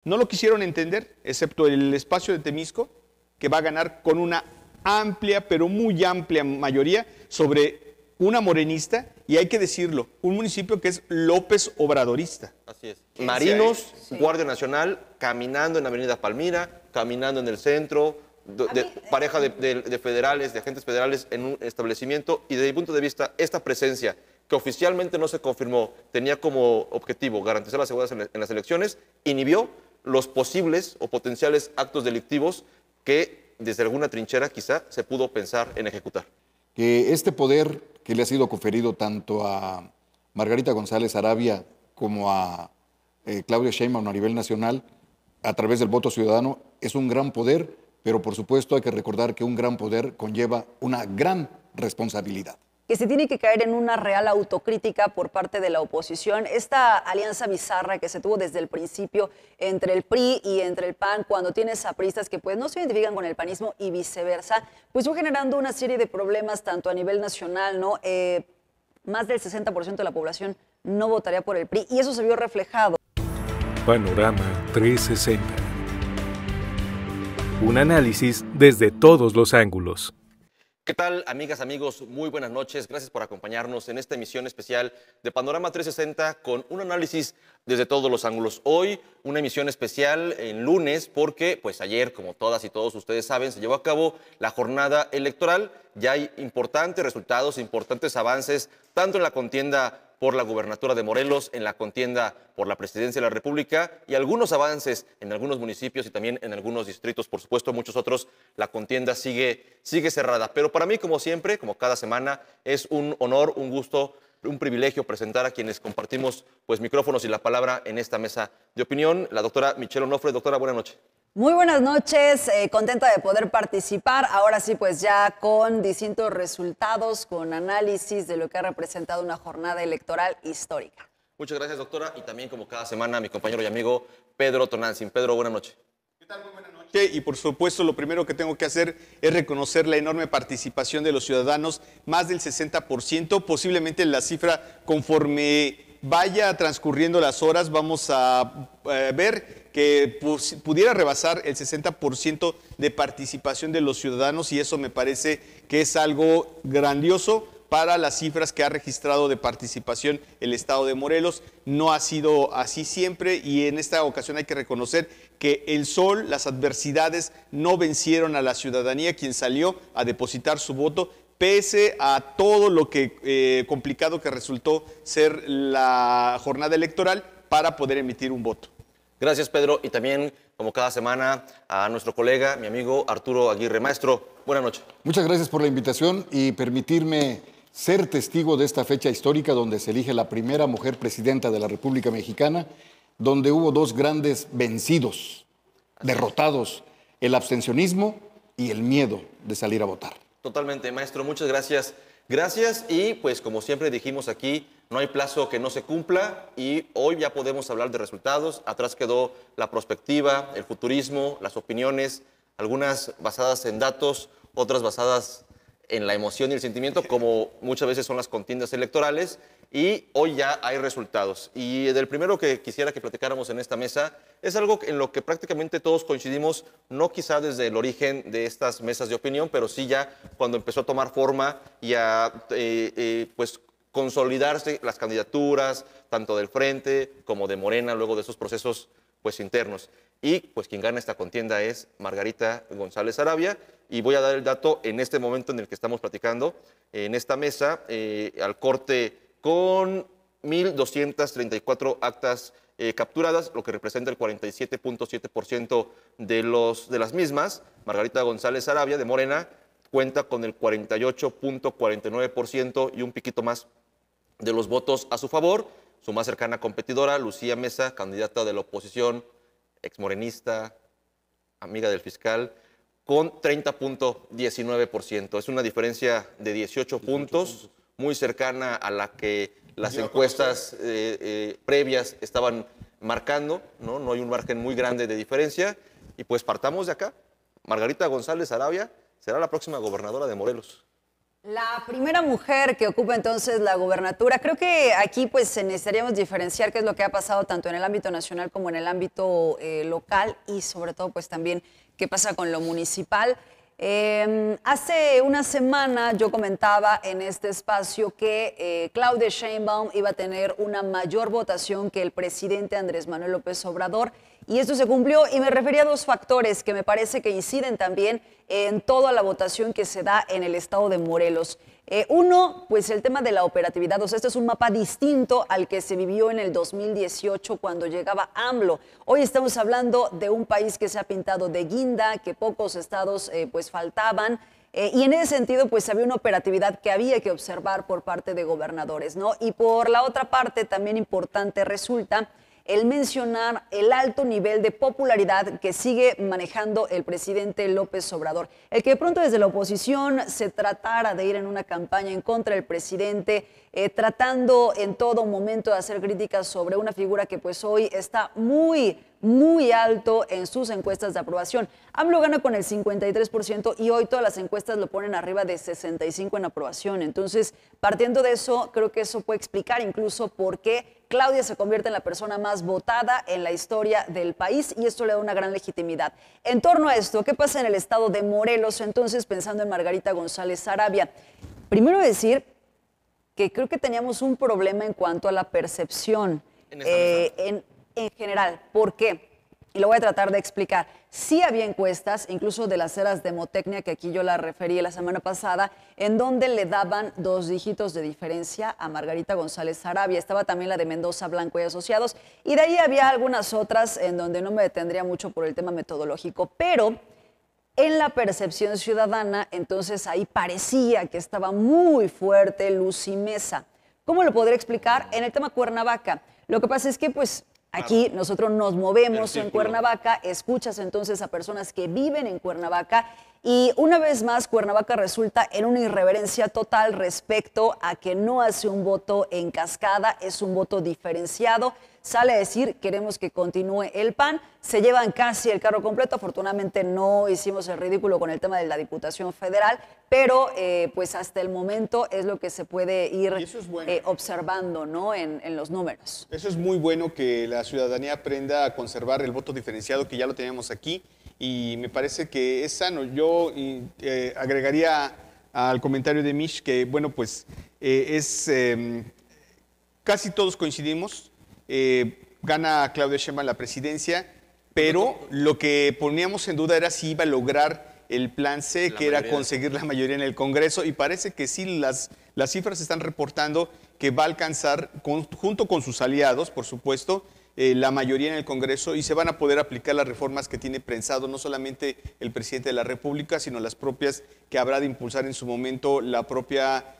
No lo quisieron entender, excepto el espacio de Temisco, que va a ganar con una amplia, pero muy amplia mayoría sobre una morenista, y hay que decirlo, un municipio que es López Obradorista. Así es. Marinos, Guardia Nacional, caminando en Avenida Palmira, caminando en el centro, pareja de federales, de agentes federales en un establecimiento, y desde mi punto de vista, esta presencia que oficialmente no se confirmó, tenía como objetivo garantizar la seguridad en las elecciones, inhibió los posibles o potenciales actos delictivos que desde alguna trinchera quizá se pudo pensar en ejecutar. Que este poder que le ha sido conferido tanto a Margarita González Arabia como a Claudia Sheinbaum a nivel nacional, a través del voto ciudadano, es un gran poder, pero por supuesto hay que recordar que un gran poder conlleva una gran responsabilidad. Que se tiene que caer en una real autocrítica por parte de la oposición. Esta alianza bizarra que se tuvo desde el principio entre el PRI y entre el PAN, cuando tienes apristas que pues no se identifican con el panismo y viceversa, pues fue generando una serie de problemas tanto a nivel nacional, ¿no? Más del 60% de la población no votaría por el PRI y eso se vio reflejado. Panorama 360. Un análisis desde todos los ángulos. ¿Qué tal, amigas, amigos? Muy buenas noches. Gracias por acompañarnos en esta emisión especial de Panorama 360 con un análisis desde todos los ángulos. Hoy una emisión especial en lunes porque pues ayer, como todas y todos ustedes saben, se llevó a cabo la jornada electoral. Ya hay importantes resultados, importantes avances, tanto en la contienda por la gubernatura de Morelos, en la contienda por la presidencia de la República y algunos avances en algunos municipios y también en algunos distritos. Por supuesto, muchos otros, la contienda sigue cerrada. Pero para mí, como siempre, como cada semana, es un honor, un gusto, un privilegio presentar a quienes compartimos pues, micrófonos y la palabra en esta mesa de opinión. La doctora Michelle Onofre. Doctora, buenas noches. Muy buenas noches, contenta de poder participar, ahora sí pues ya con distintos resultados, con análisis de lo que ha representado una jornada electoral histórica. Muchas gracias, doctora, y también como cada semana mi compañero y amigo Pedro Tonantzin. Pedro, buenas noches. ¿Qué tal? Muy buenas noches. Y por supuesto lo primero que tengo que hacer es reconocer la enorme participación de los ciudadanos, más del 60%, posiblemente la cifra conforme vaya transcurriendo las horas vamos a ver que pudiera rebasar el 60% de participación de los ciudadanos y eso me parece que es algo grandioso para las cifras que ha registrado de participación el estado de Morelos. No ha sido así siempre y en esta ocasión hay que reconocer que el sol, las adversidades no vencieron a la ciudadanía, quien salió a depositar su voto, pese a todo lo que complicado que resultó ser la jornada electoral para poder emitir un voto. Gracias, Pedro, y también, como cada semana, a nuestro colega, mi amigo Arturo Aguirre. Maestro, buenas noches. Muchas gracias por la invitación y permitirme ser testigo de esta fecha histórica donde se elige la primera mujer presidenta de la República Mexicana, donde hubo dos grandes vencidos, derrotados, el abstencionismo y el miedo de salir a votar. Totalmente, maestro, muchas gracias. Gracias y pues como siempre dijimos aquí, no hay plazo que no se cumpla y hoy ya podemos hablar de resultados. Atrás quedó la prospectiva, el futurismo, las opiniones, algunas basadas en datos, otras basadas en la emoción y el sentimiento, como muchas veces son las contiendas electorales, y hoy ya hay resultados. Y del primero que quisiera que platicáramos en esta mesa es algo en lo que prácticamente todos coincidimos, no quizá desde el origen de estas mesas de opinión, pero sí ya cuando empezó a tomar forma y a pues consolidarse las candidaturas, tanto del Frente como de Morena, luego de esos procesos pues internos. Y pues quien gana esta contienda es Margarita González Arabia, y voy a dar el dato en este momento en el que estamos platicando, en esta mesa, al corte con 1,234 actas capturadas, lo que representa el 47.7% de las mismas. Margarita González Arabia, de Morena, cuenta con el 48.49% y un piquito más de los votos a su favor. Su más cercana competidora, Lucía Mesa, candidata de la oposición, exmorenista, amiga del fiscal, con 30.19%. Es una diferencia de 18 puntos, muy cercana a la que las encuestas previas estaban marcando, ¿no? No hay un margen muy grande de diferencia. Y pues partamos de acá. Margarita González Arabia será la próxima gobernadora de Morelos. La primera mujer que ocupa entonces la gobernatura, creo que aquí pues necesitaríamos diferenciar qué es lo que ha pasado tanto en el ámbito nacional como en el ámbito local y sobre todo pues también qué pasa con lo municipal. Hace una semana yo comentaba en este espacio que Claudia Sheinbaum iba a tener una mayor votación que el presidente Andrés Manuel López Obrador y esto se cumplió y me refería a dos factores que me parece que inciden también en toda la votación que se da en el estado de Morelos. Uno, pues el tema de la operatividad, o sea, este es un mapa distinto al que se vivió en el 2018 cuando llegaba AMLO. Hoy estamos hablando de un país que se ha pintado de guinda, que pocos estados pues faltaban, y en ese sentido pues había una operatividad que había que observar por parte de gobernadores, ¿no? Y por la otra parte también importante resulta el mencionar el alto nivel de popularidad que sigue manejando el presidente López Obrador. El que de pronto desde la oposición se tratara de ir en una campaña en contra del presidente, tratando en todo momento de hacer críticas sobre una figura que pues hoy está muy alto en sus encuestas de aprobación. AMLO gana con el 53% y hoy todas las encuestas lo ponen arriba de 65% en aprobación. Entonces, partiendo de eso, creo que eso puede explicar incluso por qué Claudia se convierte en la persona más votada en la historia del país y esto le da una gran legitimidad. En torno a esto, ¿qué pasa en el estado de Morelos? Entonces, pensando en Margarita González Arabia, primero decir que creo que teníamos un problema en cuanto a la percepción en general. ¿Por qué? Y lo voy a tratar de explicar. Sí había encuestas, incluso de las eras de Demotecnia, que aquí yo la referí la semana pasada, en donde le daban 2 dígitos de diferencia a Margarita González Arabia. Estaba también la de Mendoza Blanco y Asociados. Y de ahí había algunas otras en donde no me detendría mucho por el tema metodológico. Pero en la percepción ciudadana, entonces ahí parecía que estaba muy fuerte Lucy Mesa. ¿Cómo lo podré explicar? En el tema Cuernavaca. Lo que pasa es que, pues, aquí nosotros nos movemos en Cuernavaca, escuchas entonces a personas que viven en Cuernavaca y una vez más Cuernavaca resulta en una irreverencia total respecto a que no hace un voto en cascada, es un voto diferenciado. Sale a decir, queremos que continúe el PAN, se llevan casi el carro completo, afortunadamente no hicimos el ridículo con el tema de la Diputación Federal, pero pues hasta el momento es lo que se puede ir observando, ¿no? en los números. Eso es muy bueno que la ciudadanía aprenda a conservar el voto diferenciado, que ya lo teníamos aquí, y me parece que es sano. Yo agregaría al comentario de Mish que, bueno, pues casi todos coincidimos. Gana Claudia Sheinbaum la presidencia, pero lo que poníamos en duda era si iba a lograr el plan C, que era conseguir la mayoría en el Congreso, y parece que sí, las cifras están reportando que va a alcanzar, junto con sus aliados, por supuesto, la mayoría en el Congreso y se van a poder aplicar las reformas que tiene pensado no solamente el presidente de la República, sino las propias que habrá de impulsar en su momento la propia,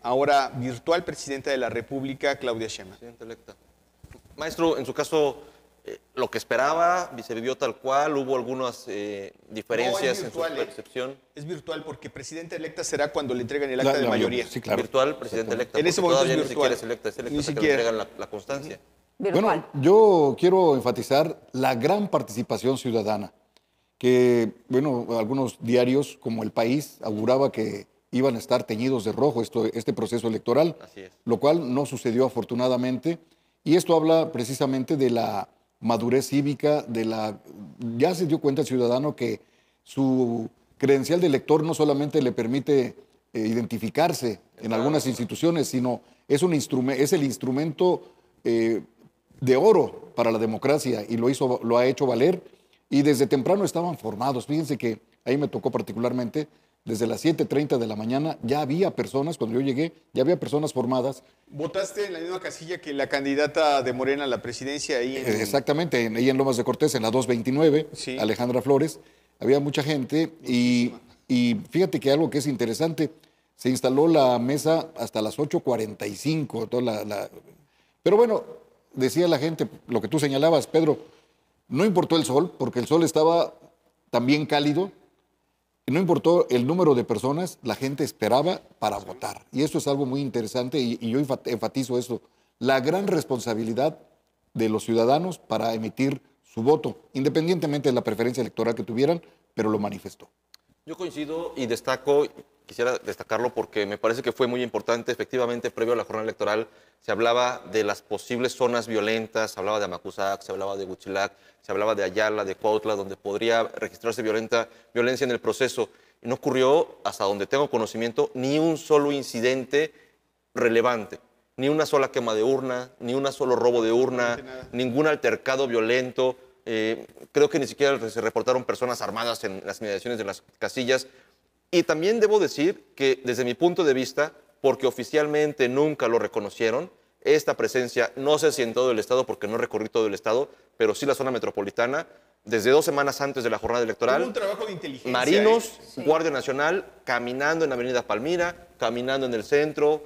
ahora virtual presidenta de la República, Claudia Sheinbaum. Presidenta electa. Maestro, en su caso, lo que esperaba, se vivió tal cual, hubo algunas diferencias en su percepción. Es virtual porque presidenta electa será cuando le entregan el acta de mayoría. Sí, claro. Virtual, presidenta electa. En ese momento todavía es virtual. Ni siquiera es electa, hasta que le entregan la constancia. Virtual. Bueno, yo quiero enfatizar la gran participación ciudadana, que, bueno, algunos diarios como El País auguraba que iban a estar teñidos de rojo este proceso electoral, Así es. Lo cual no sucedió afortunadamente, y esto habla precisamente de la madurez cívica, ya se dio cuenta el ciudadano que su credencial de elector no solamente le permite identificarse en algunas instituciones, sino es el instrumento de oro para la democracia y lo ha hecho valer, y desde temprano estaban formados. Fíjense que ahí me tocó particularmente, desde las 7:30 de la mañana ya había personas, cuando yo llegué, ya había personas formadas. ¿Votaste en la misma casilla que la candidata de Morena a la presidencia ahí? Exactamente, ahí en Lomas de Cortés, en la 229, sí. Alejandra Flores. Había mucha gente y fíjate que algo que es interesante, se instaló la mesa hasta las 8:45. Pero bueno, decía la gente, lo que tú señalabas, Pedro, no importó el sol, porque el sol estaba también cálido. No importó el número de personas, la gente esperaba para votar. Y eso es algo muy interesante y yo enfatizo eso. La gran responsabilidad de los ciudadanos para emitir su voto, independientemente de la preferencia electoral que tuvieran, pero lo manifestó. Yo coincido y destaco, quisiera destacarlo porque me parece que fue muy importante. Efectivamente, previo a la jornada electoral, se hablaba de las posibles zonas violentas, se hablaba de Amacuzac, se hablaba de Huitzilac, se hablaba de Ayala, de Cuautla, donde podría registrarse violencia en el proceso. Y no ocurrió, hasta donde tengo conocimiento, ni un solo incidente relevante, ni una sola quema de urna, ni un solo robo de urna, ningún altercado violento. Creo que ni siquiera se reportaron personas armadas en las inmediaciones de las casillas. Y también debo decir que desde mi punto de vista, porque oficialmente nunca lo reconocieron, esta presencia, no sé si en todo el estado, porque no recorrí todo el estado, pero sí la zona metropolitana, desde 2 semanas antes de la jornada electoral, Hubo un trabajo de inteligencia, marinos, Guardia Nacional, caminando en Avenida Palmira, caminando en el centro,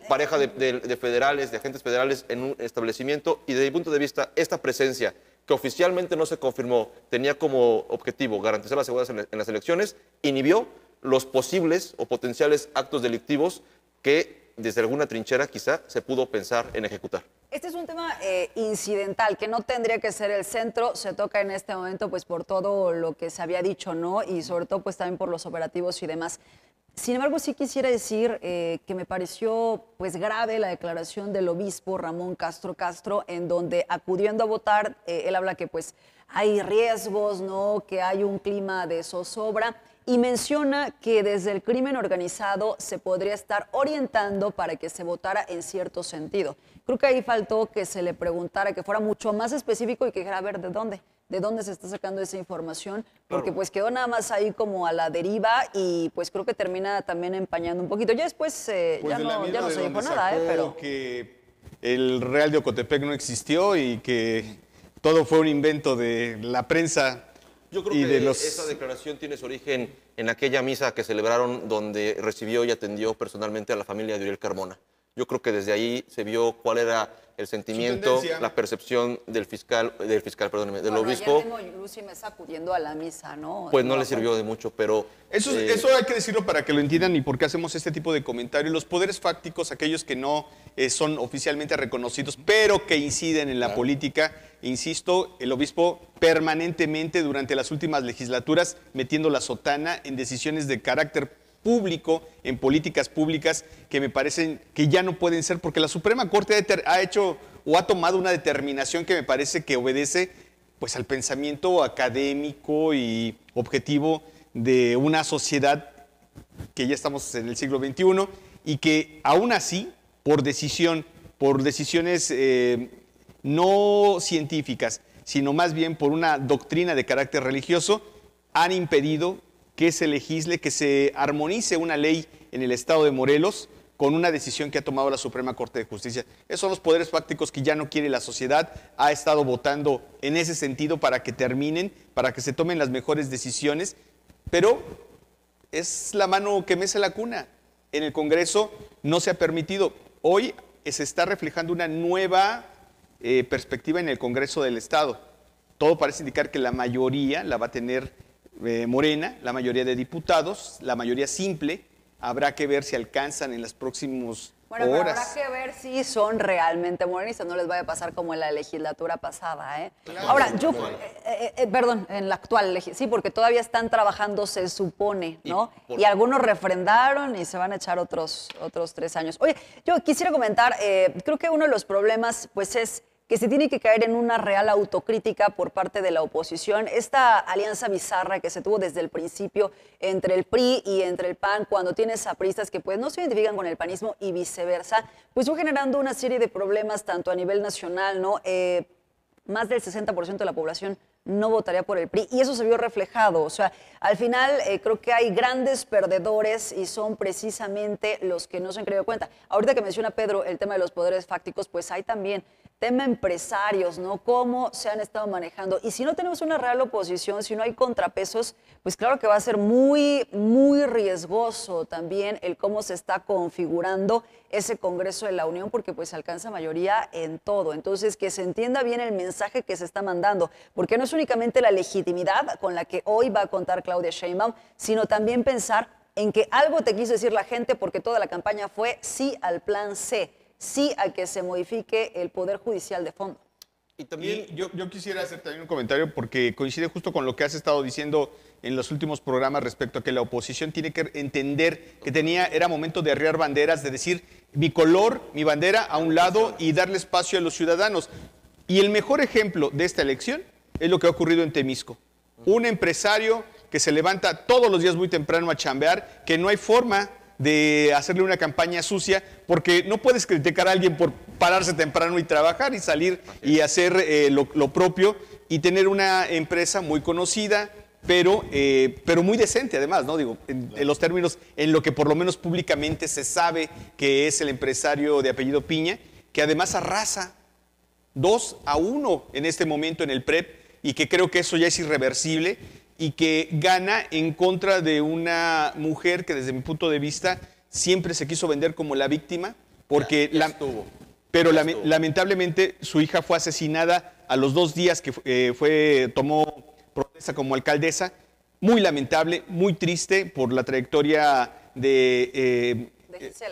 pareja de federales, de agentes federales en un establecimiento, y desde mi punto de vista, esta presencia, que oficialmente no se confirmó, tenía como objetivo garantizar la seguridad en las elecciones, inhibió los posibles o potenciales actos delictivos que desde alguna trinchera quizá se pudo pensar en ejecutar. Este es un tema incidental, que no tendría que ser el centro, se toca en este momento pues por todo lo que se había dicho, ¿no? Y sobre todo pues también por los operativos y demás. Sin embargo, sí quisiera decir que me pareció pues grave la declaración del obispo Ramón Castro Castro, en donde acudiendo a votar, él habla que pues hay riesgos, ¿no? Que hay un clima de zozobra, y menciona que desde el crimen organizado se podría estar orientando para que se votara en cierto sentido. Creo que ahí faltó que se le preguntara, que fuera mucho más específico y que dijera, a ver, ¿de dónde se está sacando esa información? Porque pues quedó nada más ahí como a la deriva y pues creo que termina también empañando un poquito. Ya después ya no se dijo nada, pero... que el Real de Ocotepec no existió y que todo fue un invento de la prensa. Yo creo que esa declaración tiene su origen en aquella misa que celebraron donde recibió y atendió personalmente a la familia de Uriel Carmona. Yo creo que desde ahí se vio cuál era el sentimiento, la percepción del del obispo. Ayer Lucy me sacudiendo a la misa, ¿no? Pues no le sirvió de mucho, pero... Eso hay que decirlo para que lo entiendan y por qué hacemos este tipo de comentarios. Los poderes fácticos, aquellos que no son oficialmente reconocidos, pero que inciden en la política, insisto, el obispo permanentemente durante las últimas legislaturas metiendo la sotana en decisiones de carácter público, en políticas públicas que me parecen que ya no pueden ser, porque la Suprema Corte ha hecho o ha tomado una determinación que me parece que obedece pues al pensamiento académico y objetivo de una sociedad que ya estamos en el siglo XXI y que aún así, por decisiones no científicas, sino más bien por una doctrina de carácter religioso, han impedido que se legisle, que se armonice una ley en el estado de Morelos con una decisión que ha tomado la Suprema Corte de Justicia. Esos son los poderes fácticos que ya no quiere la sociedad, ha estado votando en ese sentido para que terminen, para que se tomen las mejores decisiones, pero es la mano que mece la cuna. En el Congreso no se ha permitido. Hoy se está reflejando una nueva perspectiva en el Congreso del Estado. Todo parece indicar que la mayoría la va a tener Morena, la mayoría de diputados, la mayoría simple. Habrá que ver si alcanzan en las próximas Pero horas. habrá que ver si son realmente morenistas, no les vaya a pasar como en la legislatura pasada, ¿eh? Claro, ahora, yo, perdón, en la actual, sí, porque todavía están trabajando, se supone, ¿no? Y algunos refrendaron y se van a echar otros 3 años. Oye, yo quisiera comentar, creo que uno de los problemas, pues, es que se tiene que caer en una real autocrítica por parte de la oposición. Esta alianza bizarra que se tuvo desde el principio entre el PRI y entre el PAN, cuando tienes apristas que pues no se identifican con el panismo y viceversa, pues fue generando una serie de problemas tanto a nivel nacional, ¿no? Más del 60% de la población no votaría por el PRI y eso se vio reflejado. O sea, al final creo que hay grandes perdedores y son precisamente los que no se han creído cuenta. Ahorita que menciona Pedro el tema de los poderes fácticos, pues hay también tema empresarios, ¿no? Cómo se han estado manejando. Y si no tenemos una real oposición, si no hay contrapesos, pues claro que va a ser muy, muy riesgoso también el cómo se está configurando ese Congreso de la Unión, porque pues alcanza mayoría en todo. Entonces, que se entienda bien el mensaje que se está mandando, porque no es únicamente la legitimidad con la que hoy va a contar Claudia Sheinbaum, sino también pensar en que algo te quiso decir la gente, porque toda la campaña fue sí al plan C, sí a que se modifique el Poder Judicial de fondo. Y también yo quisiera hacer también un comentario porque coincide justo con lo que has estado diciendo en los últimos programas respecto a que la oposición tiene que entender que era momento de arriar banderas, de decir mi color, mi bandera a un lado y darle espacio a los ciudadanos. Y el mejor ejemplo de esta elección es lo que ha ocurrido en Temisco. Un empresario que se levanta todos los días muy temprano a chambear, que no hay forma de hacerle una campaña sucia, porque no puedes criticar a alguien por pararse temprano y trabajar y salir y hacer lo propio y tener una empresa muy conocida, pero muy decente además, ¿no? Digo, en los términos, en lo que por lo menos públicamente se sabe que es el empresario de apellido Piña, que además arrasa 2-1 en este momento en el PREP y que creo que eso ya es irreversible y que gana en contra de una mujer que desde mi punto de vista siempre se quiso vender como la víctima, porque lamentablemente su hija fue asesinada a los 2 días que tomó protesta como alcaldesa. Muy lamentable, muy triste por la trayectoria de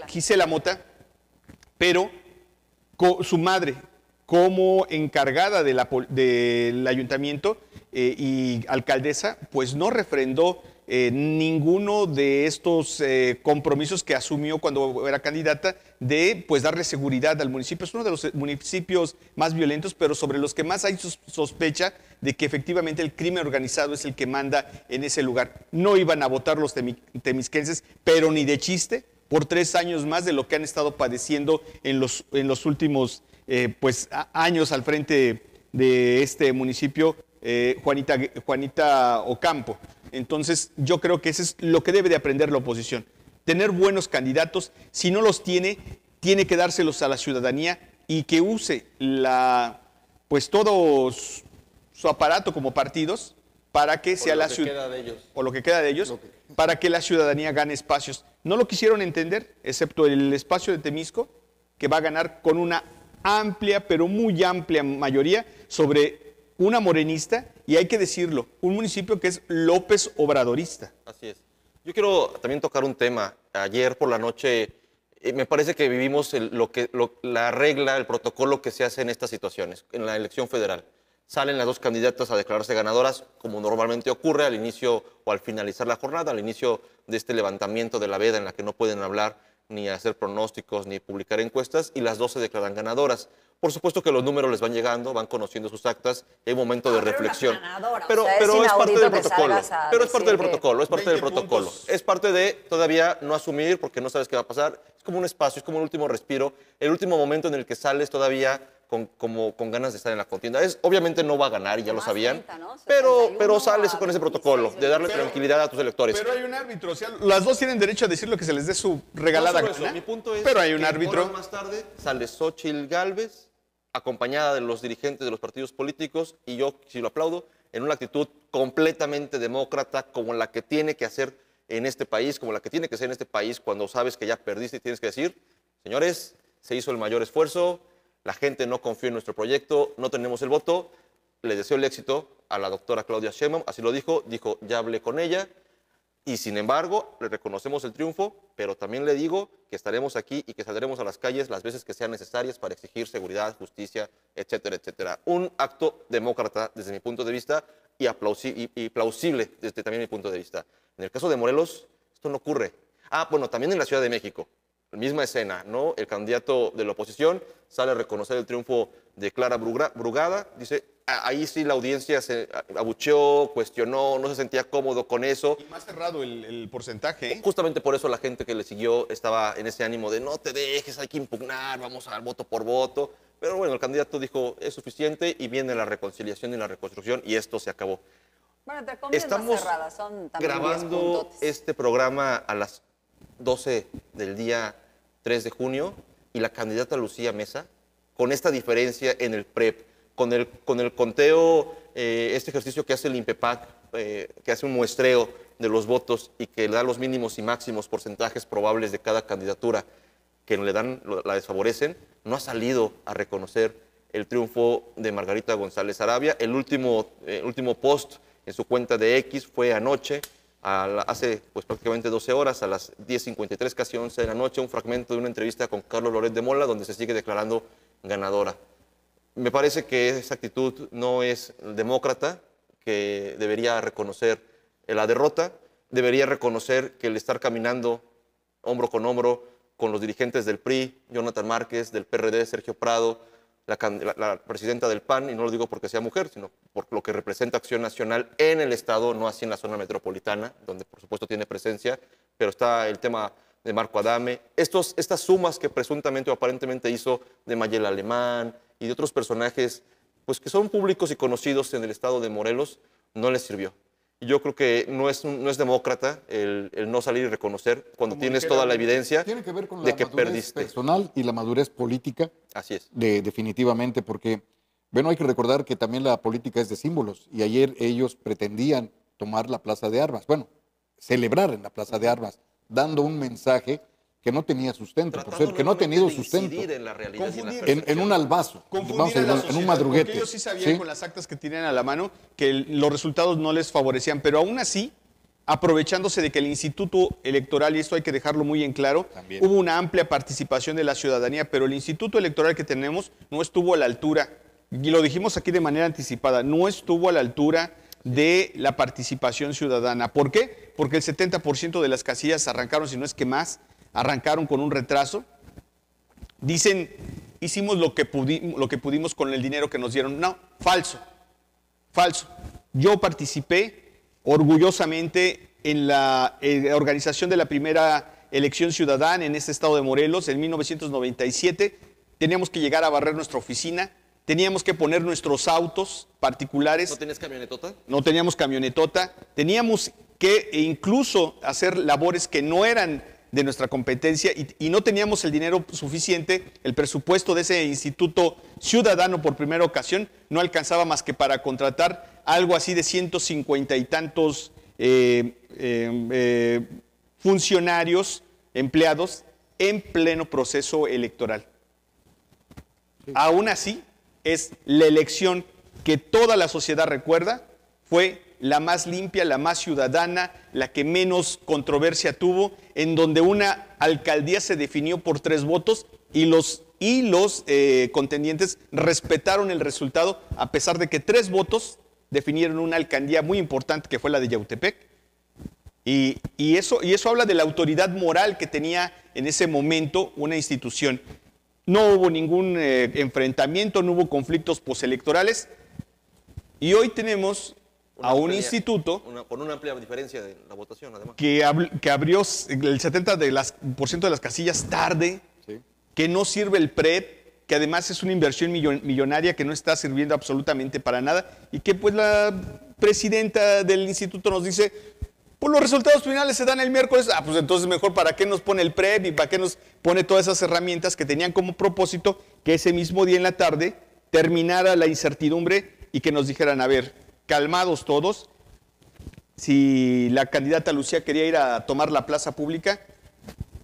Gisela Mota, pero su madre, como encargada del ayuntamiento y alcaldesa, pues no refrendó ninguno de estos compromisos que asumió cuando era candidata de pues darle seguridad al municipio. Es uno de los municipios más violentos, pero sobre los que más hay sospecha de que efectivamente el crimen organizado es el que manda en ese lugar. No iban a votar los temisquenses, pero ni de chiste, por 3 años más de lo que han estado padeciendo en los últimos años al frente de este municipio, Juanita Ocampo. Entonces, yo creo que eso es lo que debe de aprender la oposición. Tener buenos candidatos, si no los tiene que dárselos a la ciudadanía y que use todo su aparato como partidos para que sea la ciudadanía, o lo que queda de ellos, para que la ciudadanía gane espacios. No lo quisieron entender, excepto el espacio de Temisco, que va a ganar con una amplia, pero muy amplia mayoría sobre una morenista, y hay que decirlo, un municipio que es López Obradorista. Así es. Yo quiero también tocar un tema. Ayer por la noche me parece que vivimos la regla, el protocolo que se hace en estas situaciones, en la elección federal. Salen las 2 candidatas a declararse ganadoras, como normalmente ocurre al inicio o al finalizar la jornada, al inicio de este levantamiento de la veda en la que no pueden hablar ni hacer pronósticos, ni publicar encuestas, y las 2 se declaran ganadoras. Por supuesto que los números les van llegando, van conociendo sus actas, y hay un momento de reflexión. Pero es parte del protocolo. Pero es parte del protocolo, es parte del protocolo. Es parte de todavía no asumir porque no sabes qué va a pasar. Es como un espacio, es como un último respiro, el último momento en el que sales todavía con ganas de estar en la contienda. Obviamente no va a ganar, y ya lo sabían, 30, ¿no? pero sales con ese protocolo de darle tranquilidad a tus electores. Pero hay un árbitro, o sea, las 2 tienen derecho a decir lo que se les dé su regalada gana. Mi punto es pero hay un que árbitro. Horas más tarde sale Xóchitl Gálvez, acompañada de los dirigentes de los partidos políticos, y yo sí lo aplaudo, en una actitud completamente demócrata, como la que tiene que hacer en este país, como la que tiene que ser en este país cuando sabes que ya perdiste y tienes que decir, señores, se hizo el mayor esfuerzo, la gente no confió en nuestro proyecto, no tenemos el voto. Le deseo el éxito a la doctora Claudia Sheinbaum, así lo dijo, ya hablé con ella, y sin embargo le reconocemos el triunfo, pero también le digo que estaremos aquí y que saldremos a las calles las veces que sean necesarias para exigir seguridad, justicia, etcétera, etcétera. Un acto demócrata desde mi punto de vista y plausible desde también mi punto de vista. En el caso de Morelos, esto no ocurre. Bueno, también en la Ciudad de México. Misma escena, ¿no? El candidato de la oposición sale a reconocer el triunfo de Clara Brugada, dice, ahí sí la audiencia se abucheó, cuestionó, no se sentía cómodo con eso. Y más cerrado el porcentaje, ¿eh? Justamente por eso la gente que le siguió estaba en ese ánimo de no te dejes, hay que impugnar, vamos al voto por voto. Pero bueno, el candidato dijo, es suficiente, y viene la reconciliación y la reconstrucción, y esto se acabó. Bueno, entre comillas, estamos cerradas, son también grabando este programa a las 12 del día 3 de junio, y la candidata Lucía Mesa, con esta diferencia en el PREP, con el conteo, este ejercicio que hace el INPEPAC, que hace un muestreo de los votos y que le da los mínimos y máximos porcentajes probables de cada candidatura que la desfavorecen, no ha salido a reconocer el triunfo de Margarita González Arabia. El último post en su cuenta de X fue anoche, hace prácticamente 12 horas, a las 10:53, casi 11 de la noche, un fragmento de una entrevista con Carlos Loret de Mola, donde se sigue declarando ganadora. Me parece que esa actitud no es demócrata, que debería reconocer la derrota, debería reconocer que el estar caminando hombro con los dirigentes del PRI, Jonathan Márquez, del PRD, Sergio Prado, la presidenta del PAN, y no lo digo porque sea mujer, sino por lo que representa Acción Nacional en el Estado, no así en la zona metropolitana, donde por supuesto tiene presencia, pero está el tema de Marco Adame, estas sumas que presuntamente o aparentemente hizo de Mayela Alemán y de otros personajes, pues que son públicos y conocidos en el estado de Morelos, no les sirvió. Y yo creo que no es demócrata el no salir y reconocer cuando tienes toda la evidencia tiene que ver con de la que madurez perdiste. personal y la madurez política. Así es. Definitivamente, porque, bueno, hay que recordar que también la política es de símbolos, y ayer ellos pretendían tomar la Plaza de Armas, bueno, celebrar en la Plaza de Armas, dando un mensaje que no tenía sustento, por cierto, que no ha tenido sustento, En la realidad y en la Confundir. en un albazo, Confundir vamos a a la decir, en sociedad, un madruguete. porque ellos sí sabían ¿sí? con las actas que tienen a la mano que los resultados no les favorecían, pero aún así, aprovechándose de que el Instituto Electoral, y esto hay que dejarlo muy en claro, También. hubo una amplia participación de la ciudadanía, pero el Instituto Electoral que tenemos no estuvo a la altura, y lo dijimos aquí de manera anticipada, no estuvo a la altura de la participación ciudadana. ¿Por qué? Porque el 70% de las casillas arrancaron, si no es que más, arrancaron con un retraso. Dicen, hicimos lo que pudimos con el dinero que nos dieron. No, falso, falso. Yo participé orgullosamente en la organización de la primera elección ciudadana en este estado de Morelos en 1997. Teníamos que llegar a barrer nuestra oficina, teníamos que poner nuestros autos particulares. ¿No tenías camionetota? No teníamos camionetota, teníamos que incluso hacer labores que no eran de nuestra competencia y no teníamos el dinero suficiente, el presupuesto de ese Instituto Ciudadano por primera ocasión no alcanzaba más que para contratar algo así de 150 y tantos funcionarios, empleados, en pleno proceso electoral. Aún así, es la elección que toda la sociedad recuerda, fue la más limpia, la más ciudadana, la que menos controversia tuvo, en donde una alcaldía se definió por 3 votos y los contendientes respetaron el resultado, a pesar de que 3 votos definieron una alcaldía muy importante que fue la de Yautepec. Y eso habla de la autoridad moral que tenía en ese momento una institución. No hubo ningún enfrentamiento, no hubo conflictos postelectorales. Y hoy tenemos a un instituto con una amplia diferencia de la votación, además. que abrió el 70% de las casillas tarde, Sí. que no sirve el PREP, que además es una inversión millonaria que no está sirviendo absolutamente para nada, y que pues la presidenta del instituto nos dice, pues los resultados finales se dan el miércoles, pues entonces mejor para qué nos pone el PREP y para qué nos pone todas esas herramientas que tenían como propósito que ese mismo día en la tarde terminara la incertidumbre y que nos dijeran, a ver, calmados todos, si la candidata Lucía quería ir a tomar la plaza pública,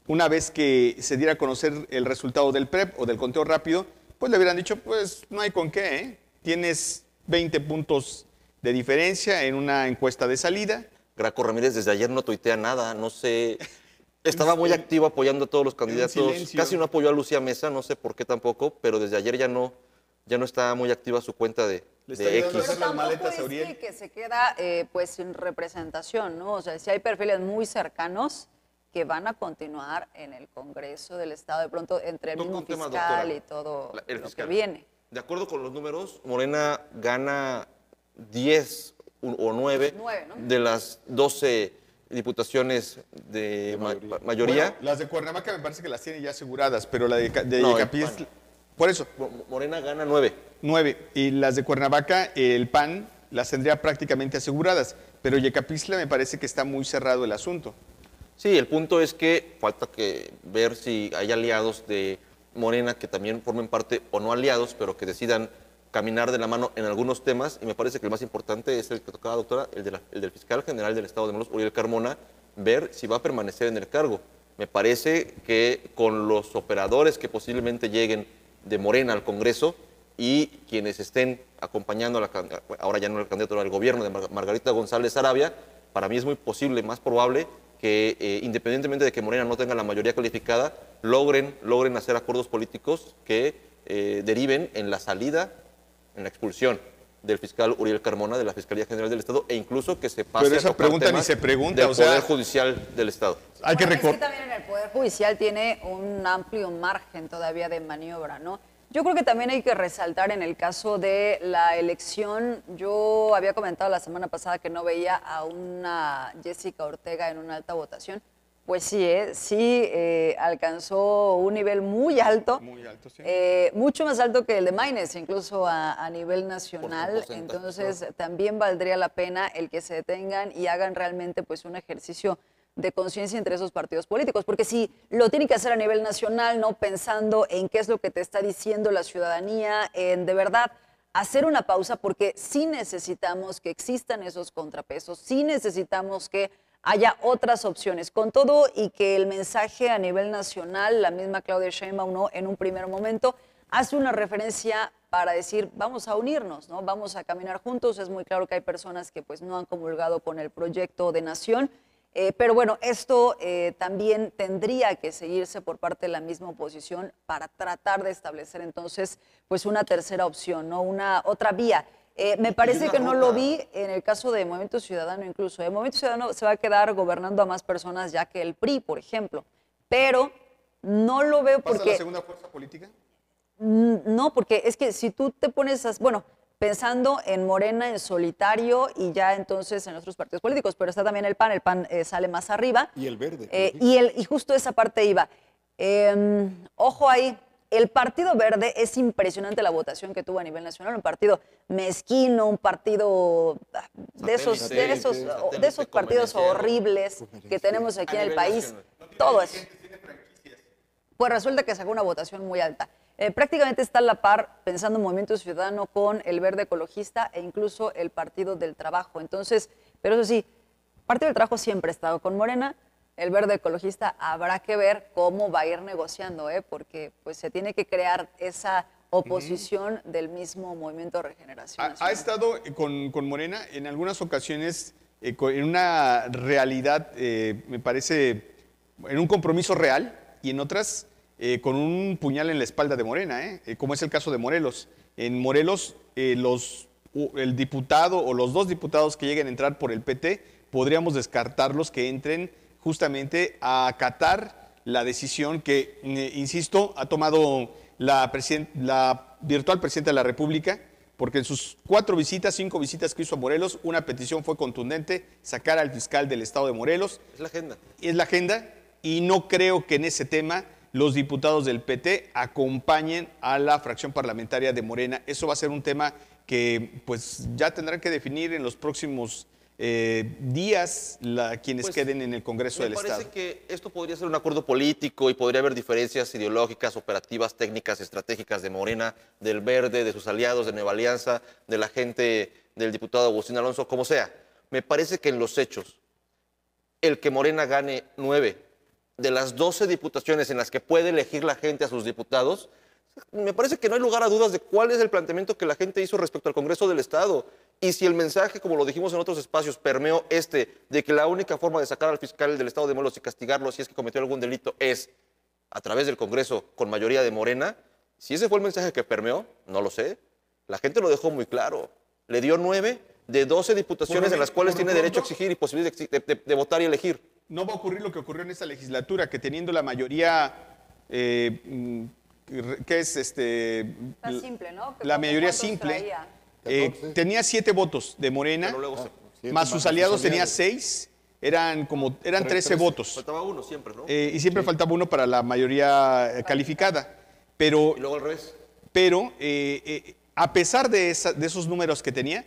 una vez que se diera a conocer el resultado del PREP o del conteo rápido, pues le hubieran dicho, pues no hay con qué, ¿eh? Tienes 20 puntos de diferencia en una encuesta de salida. Graco Ramírez desde ayer no tuitea nada, no sé, estaba muy activo apoyando a todos los candidatos, silencio. casi no apoyó a Lucía Mesa, no sé por qué tampoco, pero desde ayer ya no está muy activa su cuenta de está ayudando a X. hacer las Tampoco maletas es a Uriel. que se queda pues sin representación, ¿no? O sea, si hay perfiles muy cercanos que van a continuar en el Congreso del Estado, de pronto entre el Toca mismo un tema, fiscal doctora. y todo El lo fiscal. que viene. De acuerdo con los números, Morena gana 10 o 9 9, ¿no? de las 12 diputaciones de mayoría. Bueno, las de Cuernavaca me parece que las tiene ya aseguradas, pero la de No, Yecapixtla, el PAN. por eso, Morena gana 9. 9. Y las de Cuernavaca, el PAN las tendría prácticamente aseguradas, pero Yecapixtla me parece que está muy cerrado el asunto. Sí, el punto es que falta que ver si hay aliados de Morena que también formen parte, o no aliados, pero que decidan caminar de la mano en algunos temas, y me parece que el más importante es el que tocaba, doctora, el del fiscal general del Estado de Morelos, Uriel Carmona, ver si va a permanecer en el cargo. Me parece que con los operadores que posiblemente lleguen de Morena al Congreso y quienes estén acompañando a ahora ya no el candidato al gobierno de Margarita González Arabia, para mí es muy posible, más probable, que independientemente de que Morena no tenga la mayoría calificada, logren hacer acuerdos políticos que deriven en la salida en la expulsión del fiscal Uriel Carmona de la Fiscalía General del Estado e incluso que se pase Pero a esa tocar pregunta ni temas se pregunta, del o sea, Poder Judicial del Estado. Hay que Bueno, es que recordar. también en el Poder Judicial tiene un amplio margen todavía de maniobra, ¿no? Yo creo que también hay que resaltar en el caso de la elección, yo había comentado la semana pasada que no veía a una Jessica Ortega en una alta votación. Pues sí, alcanzó un nivel muy alto. Muy alto, sí. Mucho más alto que el de Maynes, incluso a nivel nacional. porcentaje, Entonces, también valdría la pena el que se detengan y hagan realmente pues un ejercicio de conciencia entre esos partidos políticos, porque si lo tienen que hacer a nivel nacional, no pensando en qué es lo que te está diciendo la ciudadanía, en de verdad hacer una pausa, porque sí necesitamos que existan esos contrapesos, sí necesitamos que haya otras opciones, con todo y que el mensaje a nivel nacional, la misma Claudia Sheinbaum, ¿no?, en un primer momento hace una referencia para decir, vamos a unirnos, ¿no?, vamos a caminar juntos. Es muy claro que hay personas que pues no han comulgado con el proyecto de nación, pero bueno, esto también tendría que seguirse por parte de la misma oposición para tratar de establecer entonces pues una tercera opción, ¿no?, una otra vía. Me parece que no lo vi en el caso de Movimiento Ciudadano incluso. El Movimiento Ciudadano se va a quedar gobernando a más personas ya que el PRI, por ejemplo, pero no lo veo ¿Pasa porque... la segunda fuerza política? No, porque es que si tú te pones, bueno, pensando en Morena en solitario y ya entonces en otros partidos políticos, pero está también el PAN sale más arriba. Y el Verde. Y justo esa parte iba. Ojo ahí, el Partido Verde es impresionante la votación que tuvo a nivel nacional, un partido mezquino, un partido de esos partidos horribles que tenemos aquí en el país. Todo eso. Pues resulta que sacó una votación muy alta. Prácticamente está a la par, pensando en Movimiento Ciudadano, con el Verde Ecologista e incluso el Partido del Trabajo. Entonces, pero eso sí, Partido del Trabajo siempre ha estado con Morena. El Verde Ecologista habrá que ver cómo va a ir negociando, porque pues se tiene que crear esa oposición del mismo Movimiento de Regeneración Ha Nacional. estado con Morena en algunas ocasiones en una realidad, me parece, en un compromiso real y en otras con un puñal en la espalda de Morena, como es el caso de Morelos. En Morelos, el diputado o los dos diputados que lleguen a entrar por el PT, podríamos descartarlos que entren justamente a acatar la decisión que, insisto, ha tomado la virtual presidenta de la República, porque en sus 5 visitas que hizo a Morelos, una petición fue contundente: sacar al fiscal del estado de Morelos. Es la agenda. Es la agenda, y no creo que en ese tema los diputados del PT acompañen a la fracción parlamentaria de Morena. Eso va a ser un tema que pues ya tendrán que definir en los próximos días quienes Pues, queden en el Congreso del Estado. Me parece que esto podría ser un acuerdo político y podría haber diferencias ideológicas, operativas, técnicas, estratégicas de Morena, del Verde, de sus aliados, de Nueva Alianza, de la gente del diputado Agustín Alonso, como sea. Me parece que en los hechos, el que Morena gane 9 de las 12 diputaciones en las que puede elegir la gente a sus diputados, me parece que no hay lugar a dudas de cuál es el planteamiento que la gente hizo respecto al Congreso del Estado. Y si el mensaje, como lo dijimos en otros espacios, permeó de que la única forma de sacar al fiscal del Estado de Morelos y castigarlo si es que cometió algún delito es a través del Congreso con mayoría de Morena, si ese fue el mensaje que permeó, no lo sé. La gente lo dejó muy claro. Le dio 9 de 12 diputaciones en las cuales tiene derecho a exigir y posibilidad de votar y elegir. No va a ocurrir lo que ocurrió en esta legislatura, que teniendo la mayoría, ¿qué es? Está simple, ¿no? La mayoría ¿Cuántos simple. traía? Tenía 7 votos de Morena, Pero luego más sus aliados tenía 6, eran 13 votos. faltaba uno siempre, ¿no? Y siempre faltaba uno para la mayoría calificada. Pero Y luego al revés. A pesar de esos números que tenía,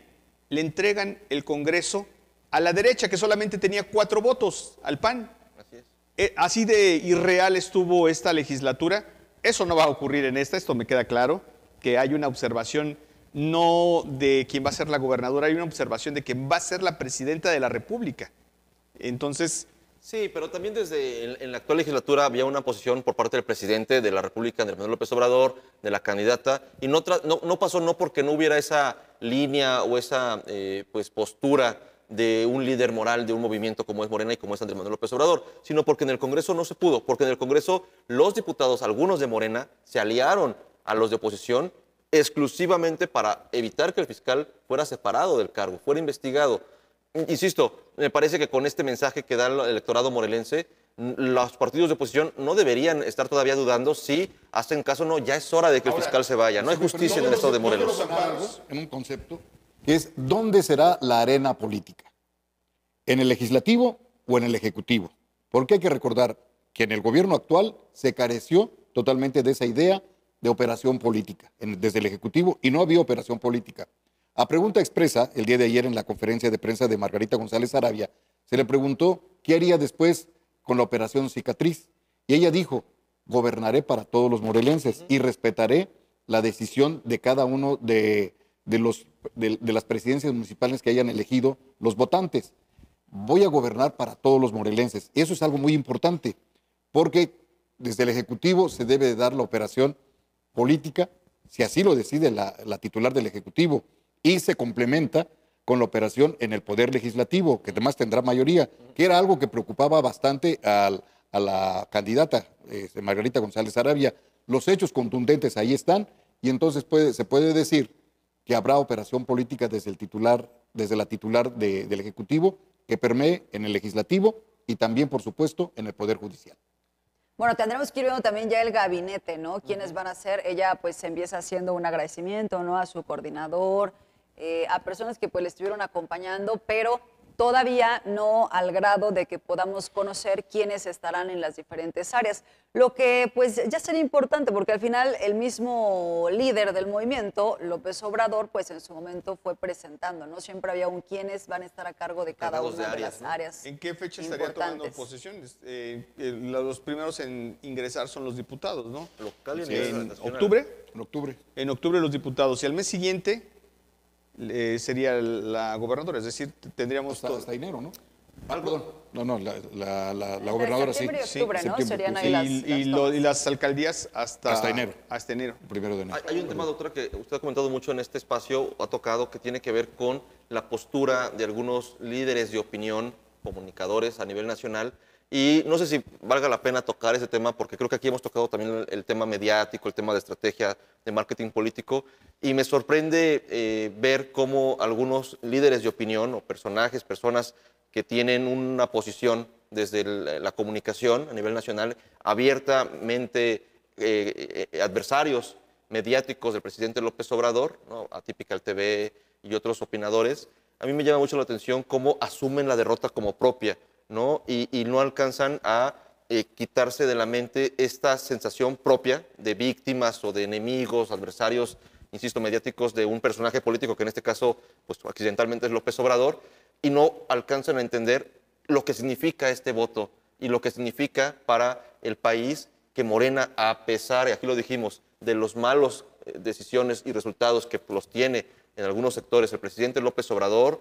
le entregan el Congreso a la derecha, que solamente tenía 4 votos, al PAN. Así es. Así de irreal estuvo esta legislatura. Eso no va a ocurrir en esto me queda claro, que hay una observación no de quién va a ser la gobernadora, hay una observación de quién va a ser la presidenta de la República. Entonces, Sí, pero también en la actual legislatura había una posición por parte del presidente de la República, Andrés Manuel López Obrador, de la candidata, y no pasó no porque no hubiera esa línea o esa postura de un líder moral de un movimiento como es Morena y como es Andrés Manuel López Obrador, sino porque en el Congreso no se pudo, porque en el Congreso los diputados, algunos de Morena, se aliaron a los de oposición exclusivamente para evitar que el fiscal fuera separado del cargo, fuera investigado. Insisto, me parece que con este mensaje que da el electorado morelense, los partidos de oposición no deberían estar todavía dudando si hacen caso o no. Ya es hora de que el fiscal se vaya. No hay justicia en el estado de Morelos. En un concepto que es ¿dónde será la arena política? ¿En el legislativo o en el ejecutivo? Porque hay que recordar que en el gobierno actual se careció totalmente de esa idea de operación política desde el ejecutivo y no había operación política. A pregunta expresa, el día de ayer en la conferencia de prensa de Margarita González Arabia, se le preguntó qué haría después con la operación Cicatriz. Y ella dijo, gobernaré para todos los morelenses y respetaré la decisión de cada uno de las presidencias municipales que hayan elegido los votantes. Voy a gobernar para todos los morelenses. Eso es algo muy importante, porque desde el Ejecutivo se debe de dar la operación política, si así lo decide la titular del Ejecutivo, y se complementa con la operación en el Poder Legislativo, que además tendrá mayoría, que era algo que preocupaba bastante a la candidata Margarita González Arabia. Los hechos contundentes ahí están, y entonces se puede decir que habrá operación política desde la titular del Ejecutivo, que permee en el Legislativo y también, por supuesto, en el Poder Judicial. Bueno, tendremos que ir viendo también ya el gabinete, ¿no? ¿Quiénes van a ser? Ella pues empieza haciendo un agradecimiento, ¿no? A su coordinador, a personas que pues le estuvieron acompañando, pero todavía no al grado de que podamos conocer quiénes estarán en las diferentes áreas. Lo que pues ya sería importante, porque al final el mismo líder del movimiento, López Obrador, pues en su momento fue presentando, ¿no? Siempre había quiénes van a estar a cargo de cada una de las áreas. ¿En qué fecha estaría tomando posesión? Los primeros en ingresar son los diputados, ¿no? Local y ¿En nacional. octubre? En octubre. En octubre los diputados. Y al mes siguiente sería la gobernadora, es decir, tendríamos... Hasta enero, ¿no? Perdón. No, la gobernadora sí. Septiembre y octubre, sí, ¿no? septiembre. Serían ahí y las alcaldías hasta enero. Hasta enero. El 1 de enero. Hay un tema, doctora, que usted ha comentado mucho en este espacio, ha tocado, que tiene que ver con la postura de algunos líderes de opinión, comunicadores a nivel nacional. Y no sé si valga la pena tocar ese tema, porque creo que aquí hemos tocado también el tema mediático, el tema de estrategia de marketing político, y me sorprende ver cómo algunos líderes de opinión o personas que tienen una posición desde la comunicación a nivel nacional, abiertamente adversarios mediáticos del presidente López Obrador, ¿no? Atypical TV y otros opinadores. A mí me llama mucho la atención cómo asumen la derrota como propia, ¿no? Y no alcanzan a quitarse de la mente esta sensación propia de víctimas o de enemigos, adversarios, insisto, mediáticos de un personaje político que en este caso, pues accidentalmente es López Obrador, y no alcanzan a entender lo que significa este voto y lo que significa para el país que Morena, a pesar, y aquí lo dijimos, de los malos decisiones y resultados que los tiene en algunos sectores el presidente López Obrador,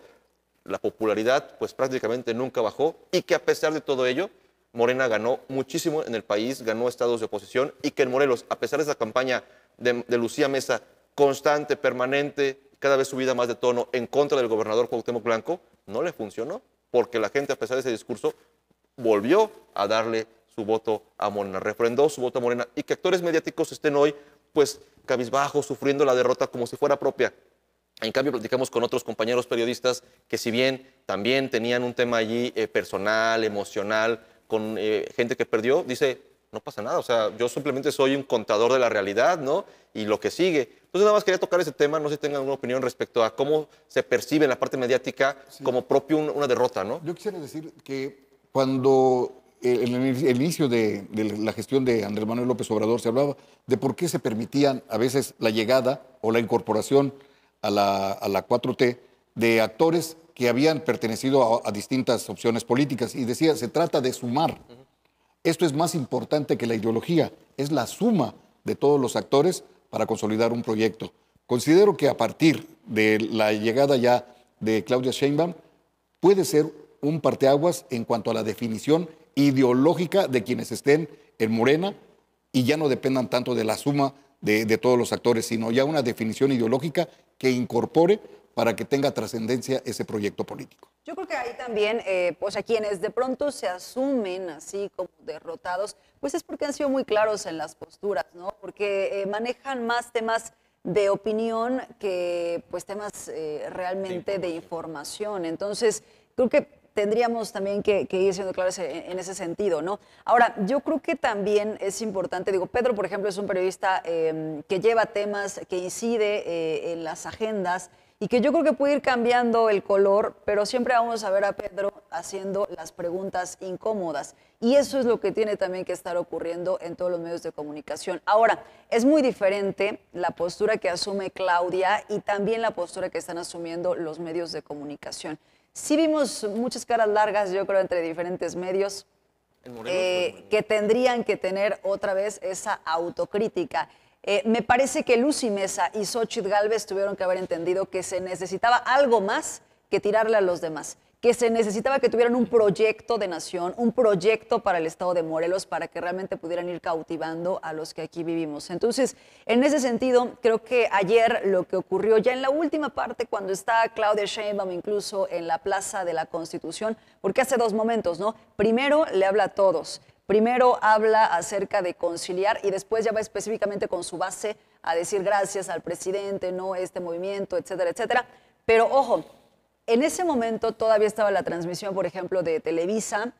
la popularidad pues prácticamente nunca bajó, y que a pesar de todo ello, Morena ganó muchísimo en el país, ganó estados de oposición, y que en Morelos, a pesar de esa campaña de Lucía Mesa constante, permanente, cada vez subida más de tono en contra del gobernador Cuauhtémoc Blanco, no le funcionó, porque la gente, a pesar de ese discurso, volvió a darle su voto a Morena, refrendó su voto a Morena, y que actores mediáticos estén hoy pues cabizbajos, sufriendo la derrota como si fuera propia. En cambio, platicamos con otros compañeros periodistas que, si bien también tenían un tema allí personal, emocional, con gente que perdió, dice, no pasa nada, o sea, yo simplemente soy un contador de la realidad, ¿no? Y lo que sigue. Entonces, nada más quería tocar ese tema, no sé si tengan alguna opinión respecto a cómo se percibe en la parte mediática como propio una derrota, ¿no? Yo quisiera decir que cuando en el inicio de la gestión de Andrés Manuel López Obrador se hablaba de por qué se permitían a veces la llegada o la incorporación a la 4T de actores que habían pertenecido a distintas opciones políticas, y decía, se trata de sumar. Esto es más importante que la ideología, es la suma de todos los actores para consolidar un proyecto. Considero que a partir de la llegada ya de Claudia Sheinbaum puede ser un parteaguas en cuanto a la definición ideológica de quienes estén en Morena, y ya no dependan tanto de la suma de todos los actores, sino ya una definición ideológica que incorpore para que tenga trascendencia ese proyecto político. Yo creo que ahí también, pues a quienes de pronto se asumen así como derrotados, pues es porque han sido muy claros en las posturas, ¿no? Porque manejan más temas de opinión que pues temas realmente de información. Entonces, creo que tendríamos también que ir siendo claros en ese sentido, ¿no? Ahora, yo creo que también es importante, digo, Pedro, por ejemplo, es un periodista que lleva temas, que incide en las agendas y que yo creo que puede ir cambiando el color, pero siempre vamos a ver a Pedro haciendo las preguntas incómodas. Y eso es lo que tiene también que estar ocurriendo en todos los medios de comunicación. Ahora, es muy diferente la postura que asume Claudia y también la postura que están asumiendo los medios de comunicación. Sí vimos muchas caras largas, yo creo, entre diferentes medios que tendrían que tener otra vez esa autocrítica. Me parece que Lucy Mesa y Xóchitl Gálvez tuvieron que haber entendido que se necesitaba algo más que tirarle a los demás, que se necesitaba que tuvieran un proyecto de nación, un proyecto para el estado de Morelos, para que realmente pudieran ir cautivando a los que aquí vivimos. Entonces, en ese sentido, creo que ayer lo que ocurrió ya en la última parte, cuando está Claudia Sheinbaum incluso en la Plaza de la Constitución, porque hace dos momentos, ¿no? Primero le habla a todos. Primero habla acerca de conciliar y después ya va específicamente con su base a decir gracias al presidente, no este movimiento, etcétera, etcétera. Pero ojo, en ese momento todavía estaba la transmisión, por ejemplo, de Televisa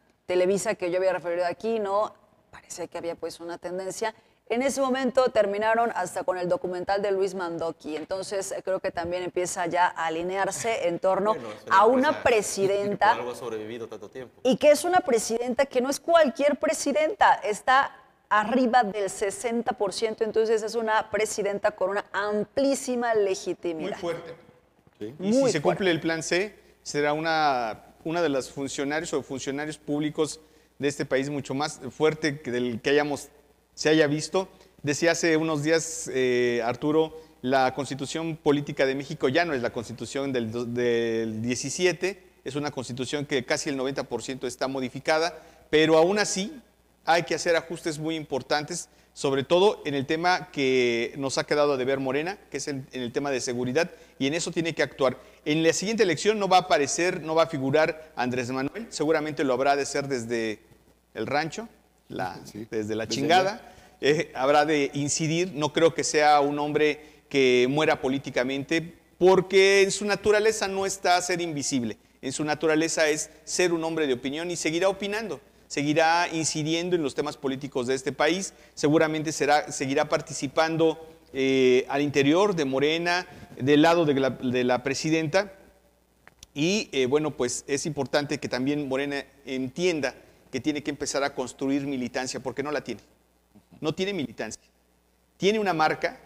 que yo había referido aquí, ¿no? Parece que había pues una tendencia. En ese momento terminaron hasta con el documental de Luis Mandoki. Entonces creo que también empieza ya a alinearse en torno a una presidenta. Algo ha sobrevivido tanto tiempo. Y que es una presidenta que no es cualquier presidenta, está arriba del 60%, entonces es una presidenta con una amplísima legitimidad. Muy fuerte. Sí. Y si se cumple el plan C, será una de las funcionarios o funcionarios públicos de este país mucho más fuerte que del que se haya visto. Decía hace unos días, Arturo, la Constitución Política de México ya no es la Constitución del 17, es una Constitución que casi el 90% está modificada, pero aún así hay que hacer ajustes muy importantes, sobre todo en el tema que nos ha quedado de ver Morena, que es en el tema de seguridad, y en eso tiene que actuar. En la siguiente elección no va a aparecer, no va a figurar Andrés Manuel, seguramente lo habrá de ser desde el rancho, desde la chingada, habrá de incidir. No creo que sea un hombre que muera políticamente, porque en su naturaleza no está ser invisible, en su naturaleza es ser un hombre de opinión y seguirá opinando, seguirá incidiendo en los temas políticos de este país, seguramente seguirá participando al interior de Morena, del lado de la presidenta, y bueno, pues es importante que también Morena entienda que tiene que empezar a construir militancia, porque no la tiene. No tiene militancia. Tiene una marca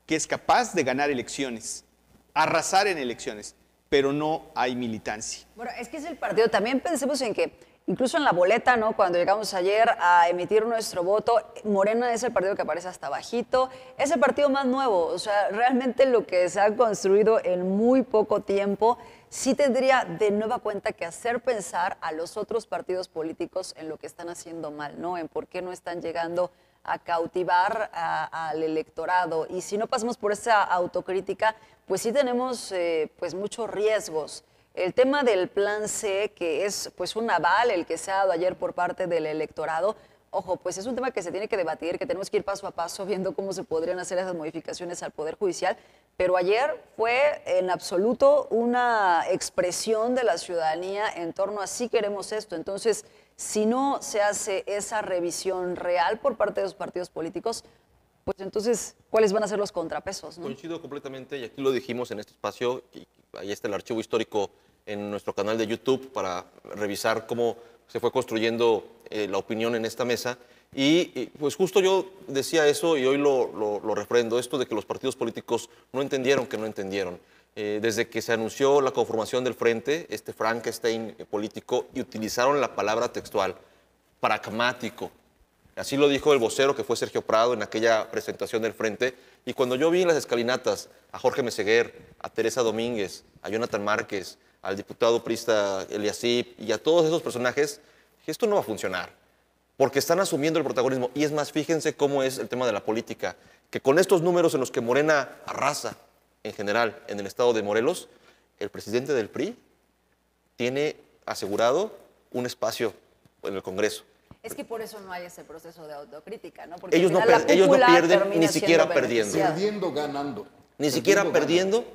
que es capaz de ganar elecciones, arrasar en elecciones, pero no hay militancia. Bueno, es que es el partido. También pensemos en que, incluso en la boleta, ¿no? Cuando llegamos ayer a emitir nuestro voto, Morena es el partido que aparece hasta bajito. Es el partido más nuevo. O sea, realmente lo que se ha construido en muy poco tiempo sí tendría de nueva cuenta que hacer pensar a los otros partidos políticos en lo que están haciendo mal, ¿no? En por qué no están llegando a cautivar al electorado. Y si no pasamos por esa autocrítica, pues sí tenemos pues muchos riesgos. El tema del plan C, que es pues un aval el que se ha dado ayer por parte del electorado, ojo, pues es un tema que se tiene que debatir, que tenemos que ir paso a paso viendo cómo se podrían hacer esas modificaciones al Poder Judicial, pero ayer fue en absoluto una expresión de la ciudadanía en torno a sí queremos esto. Entonces, si no se hace esa revisión real por parte de los partidos políticos, pues entonces, ¿cuáles van a ser los contrapesos, ¿no? Coincido completamente, y aquí lo dijimos en este espacio, y ahí está el archivo histórico en nuestro canal de YouTube para revisar cómo se fue construyendo la opinión en esta mesa. Y pues justo yo decía eso y hoy lo refrendo, esto de que los partidos políticos no entendieron que no entendieron. Desde que se anunció la conformación del Frente, este Frankenstein político, y utilizaron la palabra textual, pragmático. Así lo dijo el vocero, que fue Sergio Prado, en aquella presentación del Frente. Y cuando yo vi en las escalinatas a Jorge Meseguer, a Teresa Domínguez, a Jonathan Márquez, al diputado priista Eliasip y a todos esos personajes, dije, esto no va a funcionar, porque están asumiendo el protagonismo. Y es más, fíjense cómo es el tema de la política, que con estos números en los que Morena arrasa en general en el estado de Morelos, el presidente del PRI tiene asegurado un espacio en el Congreso. Es que por eso no hay ese proceso de autocrítica, ¿no? Porque ellos no pierden, ni siquiera perdiendo. Perdiendo, ganando. Ni siquiera ganan. perdiendo,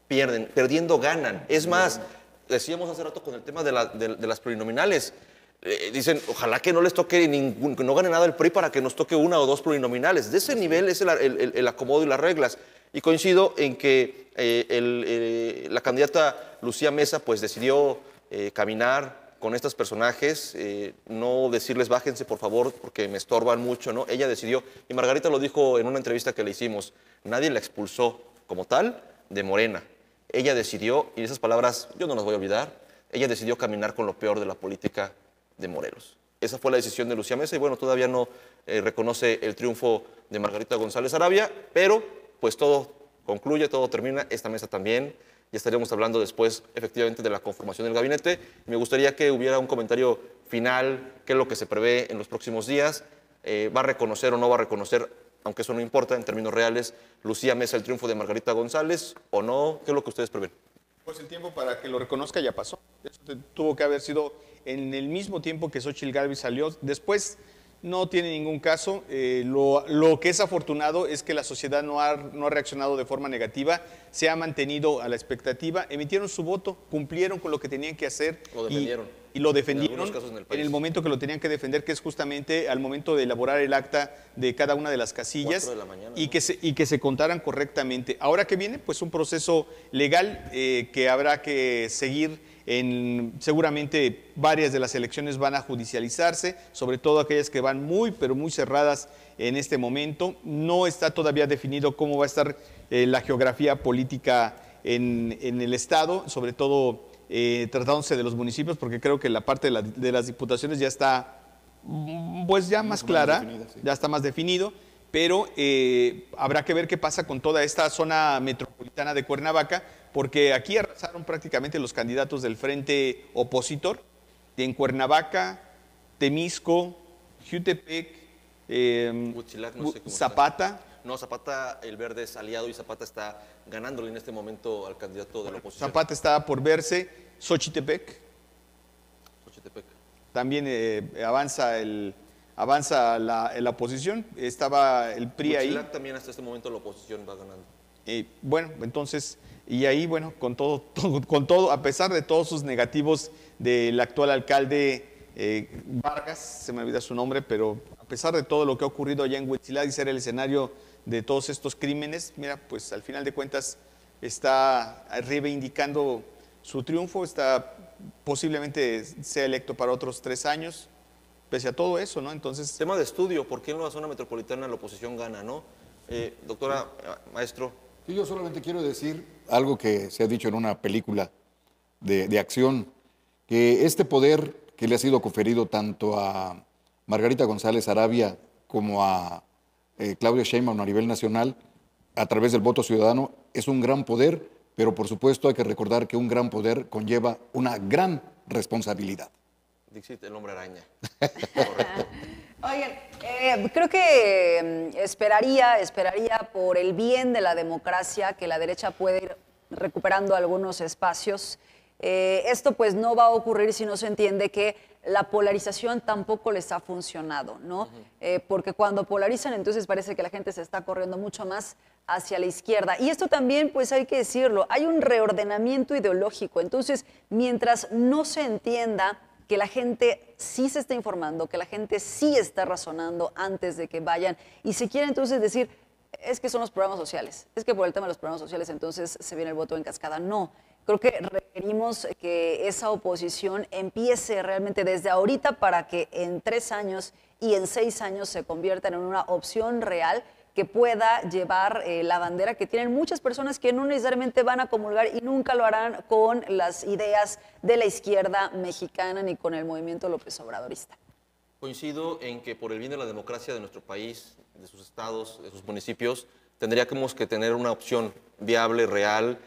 pierden. Perdiendo, ganan. Es más, decíamos hace rato con el tema de las plurinominales. Dicen, ojalá que no les toque que no gane nada el PRI para que nos toque una o dos plurinominales. De ese nivel es el acomodo y las reglas. Y coincido en que la candidata Lucía Mesa pues decidió caminar con estos personajes, no decirles bájense por favor porque me estorban mucho, ¿no? Ella decidió, y Margarita lo dijo en una entrevista que le hicimos, nadie la expulsó como tal de Morena. Ella decidió, y esas palabras yo no las voy a olvidar, ella decidió caminar con lo peor de la política de Morelos. Esa fue la decisión de Lucía Mesa y bueno, todavía no reconoce el triunfo de Margarita González Arabia, pero pues todo concluye, todo termina, esta mesa también. Ya estaríamos hablando después efectivamente de la conformación del gabinete. Me gustaría que hubiera un comentario final, qué es lo que se prevé en los próximos días. ¿Va a reconocer o no va a reconocer, aunque eso no importa en términos reales, Lucía Mesa el triunfo de Margarita González o no? ¿Qué es lo que ustedes prevén? Pues el tiempo para que lo reconozca ya pasó. Eso tuvo que haber sido en el mismo tiempo que Xóchitl Gálvez salió. Después no tiene ningún caso. Lo que es afortunado es que la sociedad no ha reaccionado de forma negativa, se ha mantenido a la expectativa, emitieron su voto, cumplieron con lo que tenían que hacer. Lo defendieron. Y lo defendieron En algunos casos en el país. en el momento que lo tenían que defender, que es justamente al momento de elaborar el acta de cada una de las casillas 4 de la mañana, y ¿no? que se contaran correctamente. Ahora que viene, pues un proceso legal que habrá que seguir. Seguramente varias de las elecciones van a judicializarse, sobre todo aquellas que van muy, pero muy cerradas en este momento. No está todavía definido cómo va a estar la geografía política en el Estado, sobre todo tratándose de los municipios, porque creo que la parte de las diputaciones ya está pues ya más clara, definida, sí. ya está más definido, pero habrá que ver qué pasa con toda esta zona metropolitana de Cuernavaca, porque aquí arrasaron prácticamente los candidatos del frente opositor, en Cuernavaca, Temisco, Jutepec, Huitzilac, no sé cómo está. Zapata. No, Zapata, el verde es aliado y Zapata está ganándole en este momento al candidato de la oposición. Zapata está por verse, Xochitepec, Xochitepec. también avanza la oposición, estaba el PRI ahí. Huitzilac también hasta este momento la oposición va ganando. Bueno, entonces, y ahí, bueno, con todo, a pesar de todos sus negativos del actual alcalde Vargas, se me olvida su nombre, pero a pesar de todo lo que ha ocurrido allá en Huitzilac y ser el escenario de todos estos crímenes, mira, pues al final de cuentas está reivindicando su triunfo, posiblemente sea electo para otros 3 años, pese a todo eso, ¿no? Entonces, Tema de estudio, ¿por qué en la zona metropolitana la oposición gana, no? Doctora, maestro. Sí, yo solamente quiero decir algo que se ha dicho en una película de acción, que este poder que le ha sido conferido tanto a Margarita González Arabia como a Claudia Sheinbaum a nivel nacional, a través del voto ciudadano, es un gran poder, pero por supuesto hay que recordar que un gran poder conlleva una gran responsabilidad. Dixit, el hombre araña. Oigan, creo que esperaría por el bien de la democracia que la derecha pueda ir recuperando algunos espacios. Esto pues no va a ocurrir si no se entiende que la polarización tampoco les ha funcionado, ¿no? Porque cuando polarizan entonces parece que la gente se está corriendo mucho más hacia la izquierda. Y esto también pues hay que decirlo, hay un reordenamiento ideológico. Entonces, mientras no se entienda que la gente sí se está informando, que la gente sí está razonando antes de que vayan y se quiere entonces decir, es que son los programas sociales, es que por el tema de los programas sociales entonces se viene el voto en cascada. No, creo que requerimos que esa oposición empiece realmente desde ahorita para que en 3 años y en 6 años se conviertan en una opción real que pueda llevar la bandera que tienen muchas personas que no necesariamente van a comulgar y nunca lo harán con las ideas de la izquierda mexicana ni con el movimiento López Obradorista. Coincido en que por el bien de la democracia de nuestro país, de sus estados, de sus municipios, tendríamos que tener una opción viable, real,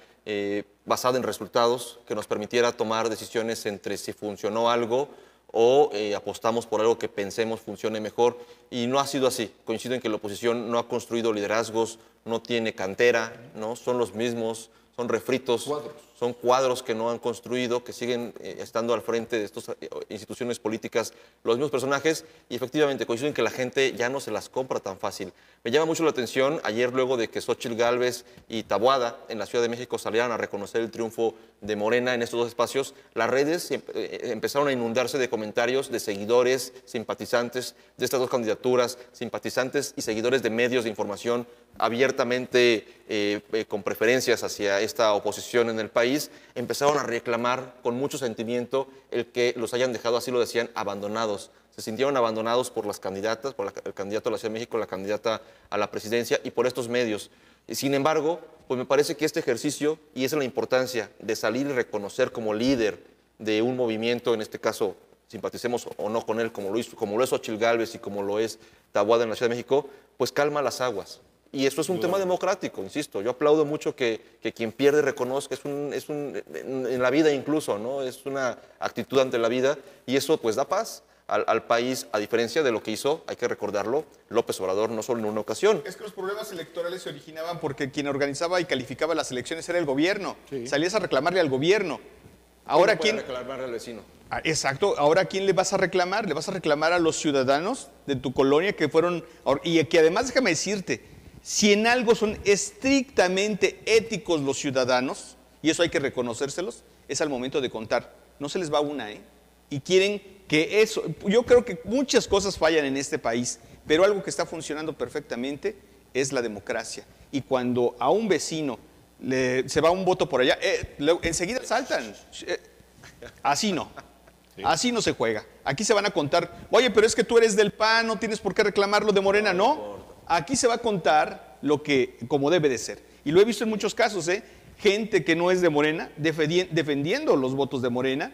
basada en resultados, que nos permitiera tomar decisiones entre si funcionó algo o apostamos por algo que pensemos funcione mejor, y no ha sido así. Coincido en que la oposición no ha construido liderazgos, no tiene cantera, ¿no? Son los mismos son refritos, son cuadros que no han construido, que siguen estando al frente de estas instituciones políticas los mismos personajes, y efectivamente coinciden que la gente ya no se las compra tan fácil. Me llama mucho la atención ayer, luego de que Xóchitl Gálvez y Taboada en la Ciudad de México salieran a reconocer el triunfo de Morena en estos dos espacios, las redes empezaron a inundarse de comentarios de seguidores, simpatizantes de estas dos candidaturas, simpatizantes y seguidores de medios de información abiertamente con preferencias hacia esta oposición en el país, empezaron a reclamar con mucho sentimiento el que los hayan dejado, así lo decían, abandonados. Se sintieron abandonados por las candidatas, por el candidato a la Ciudad de México, la candidata a la presidencia y por estos medios. Sin embargo, pues me parece que este ejercicio, y esa es la importancia de salir y reconocer como líder de un movimiento, en este caso simpaticemos o no con él, como lo es Xóchitl Gálvez y como lo es Taboada en la Ciudad de México, pues calma las aguas. Y eso es un tema democrático, insisto. Yo aplaudo mucho que quien pierde reconozca, en la vida incluso, ¿no? Es una actitud ante la vida y eso pues da paz al país, a diferencia de lo que hizo, hay que recordarlo, López Obrador no solo en una ocasión. Es que los problemas electorales se originaban porque quien organizaba y calificaba las elecciones era el gobierno. Sí. Salías a reclamarle al gobierno. Ahora ¿quién reclamarle al vecino? Exacto. Ahora, ¿a quién le vas a reclamar? Le vas a reclamar a los ciudadanos de tu colonia que fueron... Y que además, déjame decirte, si en algo son estrictamente éticos los ciudadanos, y eso hay que reconocérselos, es al momento de contar. No se les va una, ¿eh? Y quieren que eso... Yo creo que muchas cosas fallan en este país, pero algo que está funcionando perfectamente es la democracia. Y cuando a un vecino se va un voto por allá, enseguida saltan. Así no. Sí. Así no se juega. Aquí se van a contar, oye, pero es que tú eres del PAN, no tienes por qué reclamarlo de Morena. No. Aquí se va a contar lo que, como debe de ser. Y lo he visto en muchos casos, ¿eh? Gente que no es de Morena defendiendo los votos de Morena,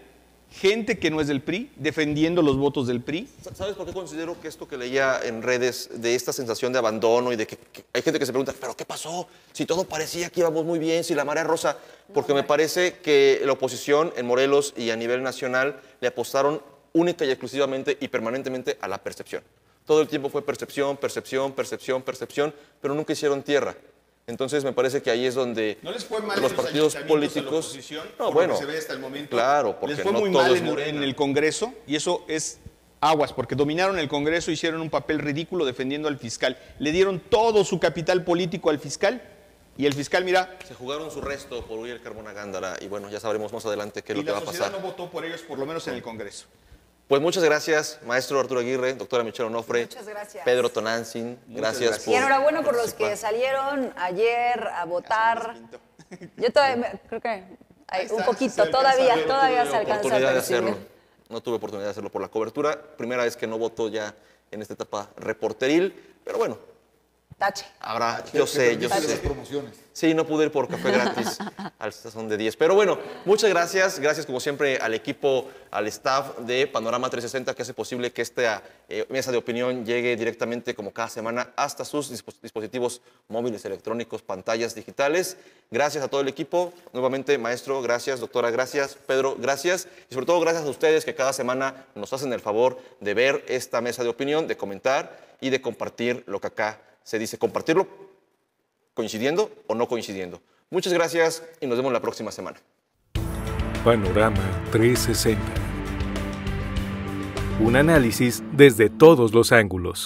gente que no es del PRI defendiendo los votos del PRI. ¿Sabes por qué considero que esto que leía en redes, de esta sensación de abandono y de que hay gente que se pregunta, ¿pero qué pasó? Si todo parecía que íbamos muy bien, si la marea rosa. Porque me parece que la oposición en Morelos y a nivel nacional le apostaron única y exclusivamente y permanentemente a la percepción. Todo el tiempo fue percepción, percepción, percepción, percepción, pero nunca hicieron tierra. Entonces me parece que ahí es donde ¿no les fue mal los partidos políticos, no, bueno, se ve hasta el momento, claro, porque les fue no muy mal en el Congreso, y eso es aguas, porque dominaron el Congreso, hicieron un papel ridículo defendiendo al fiscal, le dieron todo su capital político al fiscal, y el fiscal, mira, se jugaron su resto por Uriel Carmona Gándara, y bueno, ya sabremos más adelante qué es lo que va a pasar. Y la sociedad no votó por ellos, por lo menos en el Congreso. Pues muchas gracias, maestro Arturo Aguirre, doctora Michelle Onofre. Muchas gracias. Pedro Tonantzin, gracias por... Y enhorabuena por los que salieron ayer a votar. Yo todavía, creo que hay un poquito, todavía se alcanza a percibir. No tuve oportunidad de hacerlo por la cobertura. Primera vez que no voto ya en esta etapa reporteril, pero bueno. Tache. Ahora, yo sé. Las promociones. Sí, no pude ir por café gratis al Sazón de 10. Pero bueno, muchas gracias. Gracias como siempre al equipo, al staff de Panorama 360 que hace posible que esta mesa de opinión llegue directamente como cada semana hasta sus dispositivos móviles, electrónicos, pantallas digitales. Gracias a todo el equipo. Nuevamente, maestro, gracias. Doctora, gracias. Pedro, gracias. Y sobre todo gracias a ustedes que cada semana nos hacen el favor de ver esta mesa de opinión, de comentar y de compartir lo que acá se dice, compartirlo coincidiendo o no coincidiendo. Muchas gracias y nos vemos la próxima semana. Panorama 360. Un análisis desde todos los ángulos.